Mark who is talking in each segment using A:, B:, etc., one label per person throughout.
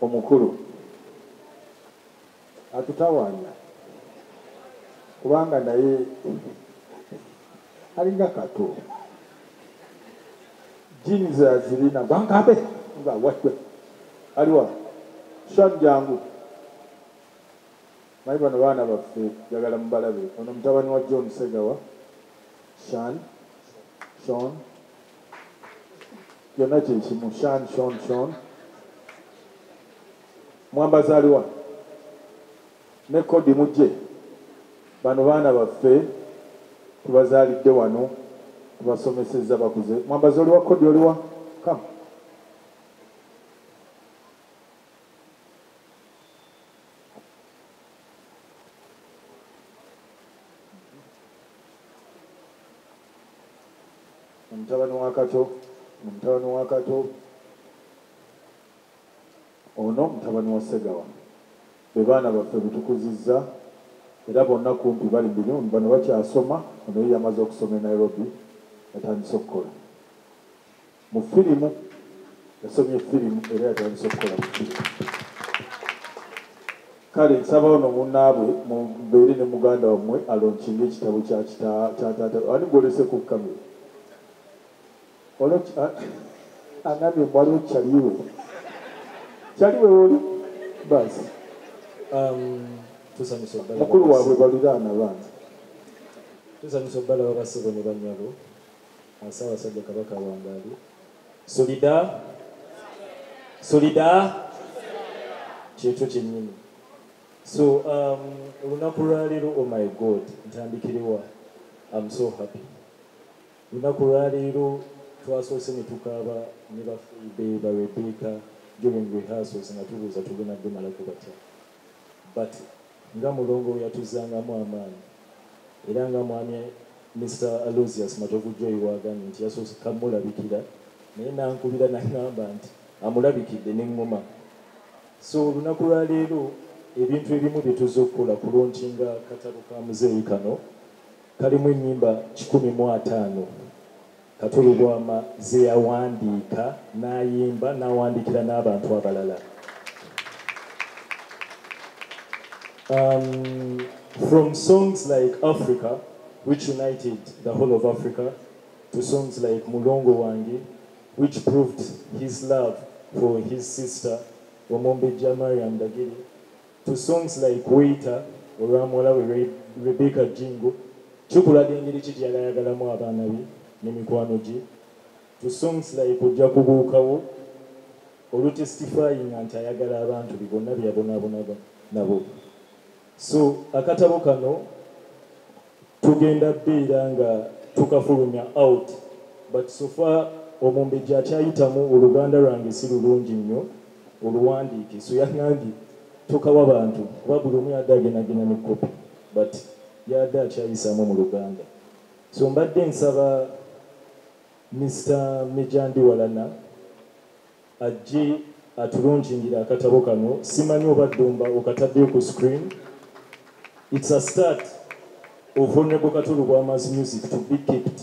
A: omukulu atutawaanya kubanga naye alinga kato jini zazirina gwankabe nga watwe aliwa shan jangu mai bano baana baffe jagala mubalabe ono mutabani wa John Segawa Sean yonna kyekimu Sean mwambaza aliwa ne kodi mujje bano baana baffe tubazaalidde wano tubasomesezza bakuze mwambaza oliwa kodi oliwa kam mutabani wa kato ono mutabani wa Segawa be baana baffe betukuzizza era bonna kumpi bali bilioni bano bakyasoma ono yamaze okusoma e Nairobi yatandise okukola mu firimu yasomye firimu era yatandise okukola mu firimu kale nsaba ono munnaabwe mubeere ne muganda wammwe alonkinga ekitabo kya taata ani gwolese ku kamera anabye mwaliwo kyaliwe oli basi mukulu waabwe baliraana baana
B: tusanyusa obalaba basebo ne banyabo Ssaabasajja Kabaka Wangaali solida kyekyo kyennyini so olunaku lwaleero oh my god ntandikirewa I'm so happy olunaku lwaleero twasoose ne tukaaba ne bafeibe ba Rebecca during rehearsals nga tubuuza tugenda ddumalako batya but nga mulongo we yatuzangamu amaanyi era nga mwami Mr. Aloysius Matovu Joy wagambye nti yasoose kamulabikira naye nankubira nagamba nti amulabikidde n'engoma so olunaku lwaleero ebintu ebimu bye tuzze okukola kulonkinga katabo ka muzeeyi kano kalimu ennyimba 105 Katulu Bwama ze yawandiika n'ayimba n'awandiikira n'abantu abalala from songs like Africa which united the whole of Africa to songs like Mulongo Wange which proved his love for his sister Omombejja Mariam Dagiri to songs like Waiter olwamwala we Rebecca Jingo kikulaga engeri ki gy'ayagalamu abaana be n'emikwano gye to songs like Ojja Kubuukawo olutestifying nti ayagala abantu be bonna byabonaabona nabo so akatabo kano tugenda beera nga tukafulumya out but so far Omumbejja akyayitamu oluganda lwange si lulungi nnyo oluwandiike so yangambye tokawa bantu kuba buli omu yadde agendagenda ne kopi but yadde akyayisaamu mu luganda so mbadde nsaba Mr. Mejandi Walana ajje atulonkingira akatabo kano simanyi oba ddumba okataddeyo ku screen it's a start of Honorable Katulu Bwama's music to be kicked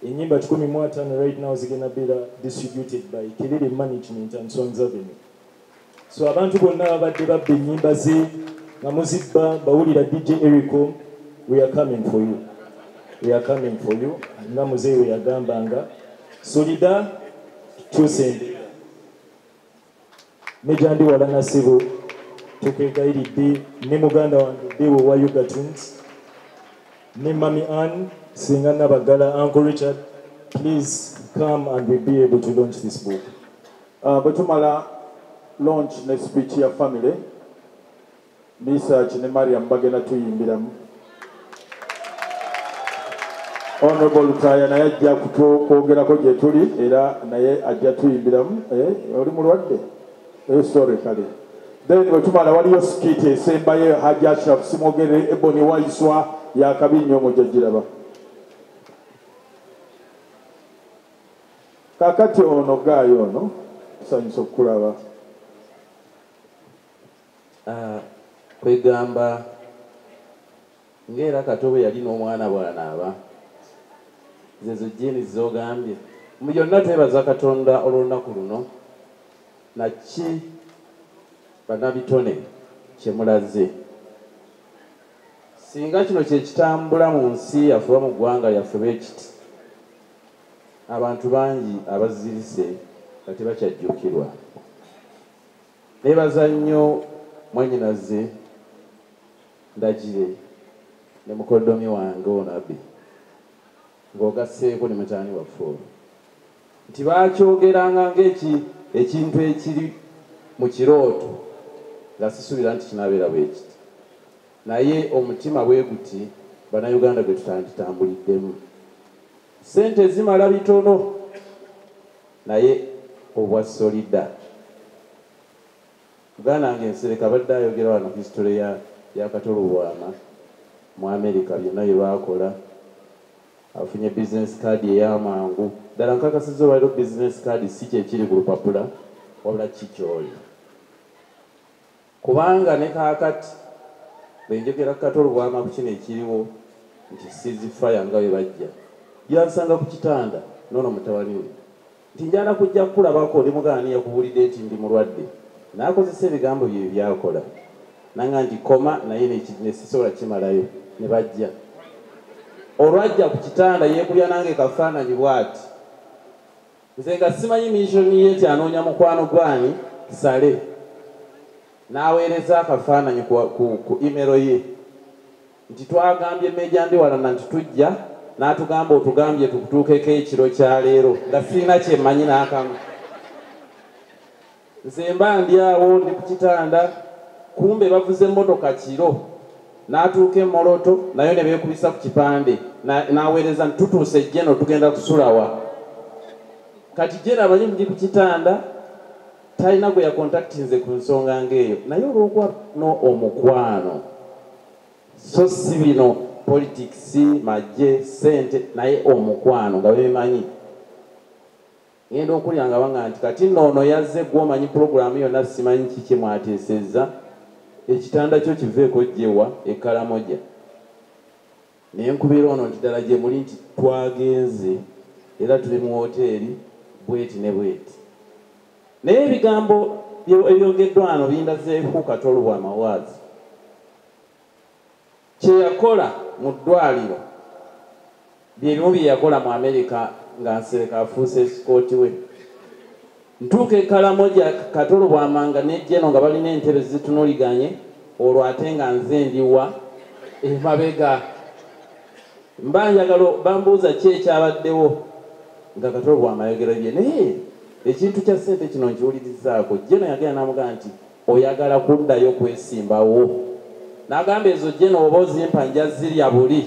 B: enyimba 15 right now zigenda beera distributed by Kiriri Management and Swans Avenue so abantu bonna babadde babba ennyimba ze nga muzibba bawulira DJ Erico we are coming for you nga muzeeyi we yagambanga solida kyusende Mejandi Walana Sibo tukwegayiridde ne muganda wange Dewo wa Yuga Tunes ne Mami Ann Singa Nabagala Uncle Richard please come and we'll be able to launch this book
A: bwetumala launch ne speech ya family research ne Mariam bagenda tuyimbiramu Honorable Lutaya naye ajja kwogerako gye tuli era naye ajja tuyimbiramu oli mulwadde sorry kale then bwetumala waliyo skit esembayo Haji Ashraf Simogere Ebony Waiswa yakabinyo mujajiraba kakati ono gaayo ono tusanyusa okukulaba
C: kwegamba ng'era Katobe yali n'omwana bw'anaaba zezo jeni zogambye mu byonna twebaza Katonda olunaku luno naki bannabitone kyemulaze singa kino kyekitambula mu nsi yaffe oba mu ggwanga lyaffe bwekiti abantu bangi abazirise nga tebakyajjukirwa. Neebaza nnyo mwannyinaze Ndagire ne mukoddomi wange Onabi ng'ogasseeko ne mutaani waffe olwo nti baakyogeranga ng'ekintu ekiri mu kirooto nga sisuubira nti kinaabeera bwe kiti, naye omutima bwe guti bannayuganda gwe tutanditambuliddemu. Ssente zimala bitono naye obwa solida. Muganda wange Nsereka abadde ayogera wano hisitole ya Katolo Bwama mu Amerika byonna bye baakola. Afunye business card ey'amangu. Ddala nkakasizza olwaliro business card si kyekiri ku lupapula wabula kikyoli. Kubanga ne kaakati bwe njogera Katolo Bwama ku kino ekiriwo nti ceasefire nga bwe bajja yansanga ku kitanda noono mutabani we nti njala kujja kukulabako oli muganda yakubulidde nti ndi mulwadde n'akozesa ebigambo bye byakola nanga nti koma naye nesisobola kimalayo ne bajja olwajja ku kitanda yeekubya nange kafaananyi bw'ati nze nga simanyi missoni ye ti anoonya mukwano gwani sale n'aweereza akafaananyi ku imero ye nti twagambye Meja Ndiwalana nti tujja n'atugamba otugambye tukutuukeko ekiro kya leero nga sirina kyemmanyi n'akamu. Nze mba ndi awo ndi ku kitanda kumbe bavuze emmotoka kiro n'atuuka Moroto nayo ne beekubisa ku kipande n'aweereza nti tutuuse Jeno tugenda kusulawa. Kati Jeno amanyi ndi ku kitanda talina gwe yakontaktinze ku nsonga ng'eyo naye olw'okuba no omukwano so si bino politics majje sente naye omukwano nga bemanyi ngenda okulyanga banga nti kati noono yazze gwomanyi programu yonna simanyi kiki mwateesezza ekitanda kyo kiveeko gyewa Ekalamoja naye nkubeera ono nti ddala gye muli nti twagenze era tuli mu woteeri bweti ne bweti naye ebigambo ebyogeddwa wano bindazeeku Katolo Bwamawaazi kyeyakola mu ddwaliro byebimu bye yakola mu Amerika nga Nsereka afuuse esikooti we. Ntuuka Ekalamoja Katolo Bwamanga ne Jeno nga balina entebe zitunuliganye olwo ate nga nze ndiwa emabega mba njagala bambuuza ki ekyabaddewo nga Katolo Bwama ayogera bye naye ekintu kya ssente kino nkiwulirizaako. Jeno yagenda n'amugamba nti oyagala kuddayo kwesimbawo n'agamba ezo Jeno oba ozimpa nja zirya buli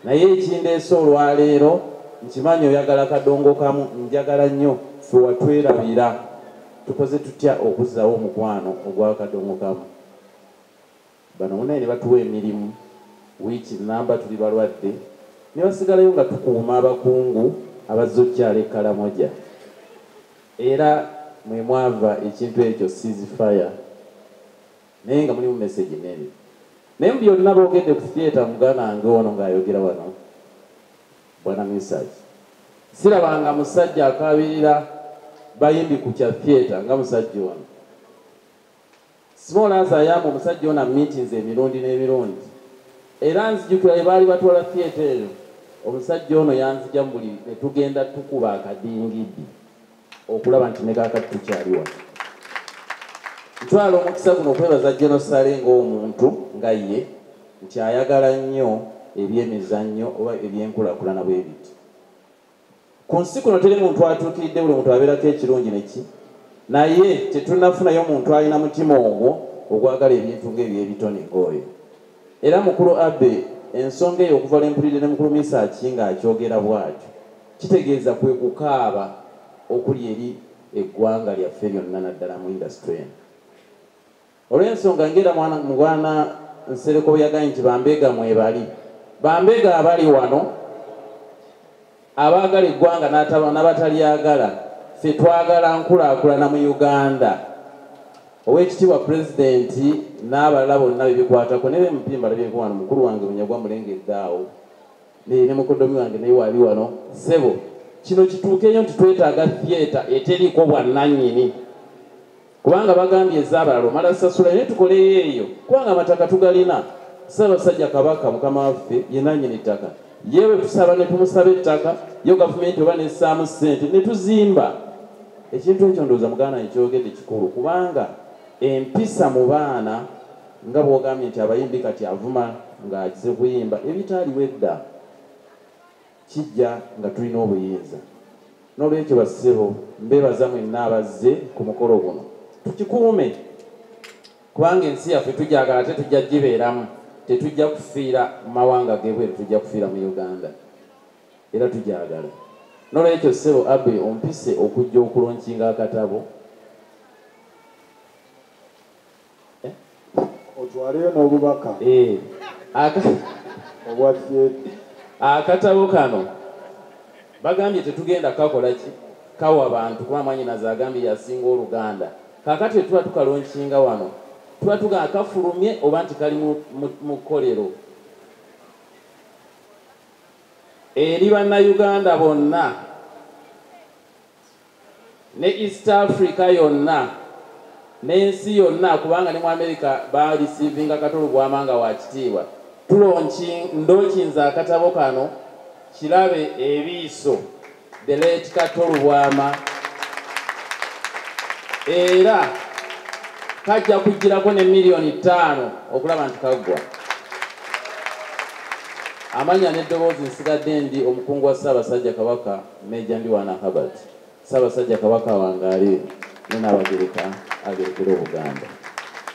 C: naye ekindeese olwaleero nkimanyi oyagala kadongo kamu njagala nnyo ffe watwerabira tukoze tutya okuzzaawo omukwano ogwa kadongo kamu. Bano munaye ne batuwa emirimu wiiki namba tuli balwadde ne basigalayo nga tukuuma abakungu abazze okukyala Ekalamoja era mwe mwava ekintu ekyo ceasefire naye nga mulimu message nene naye mu byonna boogedde ku theatre muganda wange ono ng'ayogera wano Bwana Misaji sirabanga musajja akabirira bayimbi ku kya theatre nga musajja ono Small as I am omusajja ono meetings emirundi n'emirundi era nzijukira bye baali batwala theatre eyo omusajja ono yanzija buli ne tugenda tukuba akadingidi okulaba nti ne kaakati tukyali wano. Ntwala omukisa guno okwebaza Genosale ng'omuntu nga ye nti ayagala nnyo ebyemizannyo oba ebyenkulaakulana bwe biti. Ku nsi kuno teri muntu atuukiridde buli muntu abeerako ekirungi neki naye tetunnafunayo muntu alina mutima ogwo ogwagala ebintu ng'ebyebitone ng'oyo. Era mukulu Abe ensonga eyo okuva lempulidde ne mukulu Misaaki ng'akyogera bw'atyo kitegeeza kwe kukaaba okuli eri eggwanga lyaffe lyonna naddala mu industry eno. Olw'ensonga ngera mugwana Nsereko bwe yagambye nti Bambega mwebali Bambega abali wano abaagala eggwanga n'abatalyagala ffe twagala nkulaakulana mu Uganda. Oweekitiibwa pulezidenti n'abalala bonna bebikwatako ne bemupimba labyeko wano mukulu wange Munyagwa mulengedde awo ne mukoddomi wange naye wali wano ssebo kino kituukeyo nti twetaaga theatre eteriiko bwannannyini kubanga bagambye ez'abalala omala sasula naye tukoleyo eyo kubanga amataka tugalina. Ssaabasajja Kabaka mukama waffe ye nannyini ttaka yewe tusaba ne tumusaba ettaka yo gavumenti oba nessaamu ssente ne tuzimba. Ekintu ekyo ndowooza muganda ekyogedde kikulu kubanga empisa mu baana nga bw'ogambye nti abayimbi kati avuma ng'akize kuyimba ebitaaliwo edda kijja nga tulina obuyinza. N'olwekyo bassebo mbeebaza mwenna abazze ku mukolo guno tukikuume kubanga ensi yaffe tujagala tetujja gibeeramu, tetujja kufiira mu mawanga g'ebweru, tujja kufiira mu Uganda era tujagala. N'olwekyo ssebo Abbey ompise okujja okulonkinga akatabo
A: otwaleyo n'obubaka obwatyeti.
C: Akatabo kano bagambye tetugenda kakola ki kawa abantu kuba mwanyinaze agambye yasinga Oluganda. Kaakati tuba tukalonkinga wano tuba tugamba kafulumye oba nti kali mu kkolero eri bannayuganda bonna ne East Africa yonna n'ensi yonna kubanga ne mu America barisiivinga Katolo Bwamanga wa kitiibwa. Ndookinza akatabo kano kirabe ebiiso the late Katolo Bwama era kajja kugirako ne miliyoni 5 okulaba nti kaggwa. Amanya n'eddoboozi nsigadde ndi omukungu wa Ssaabasajja Kabaka Meja Ndiwana Herbert. Ssaabasajja Kabaka wangaale ne n'Abagereka agerekera Obuganda.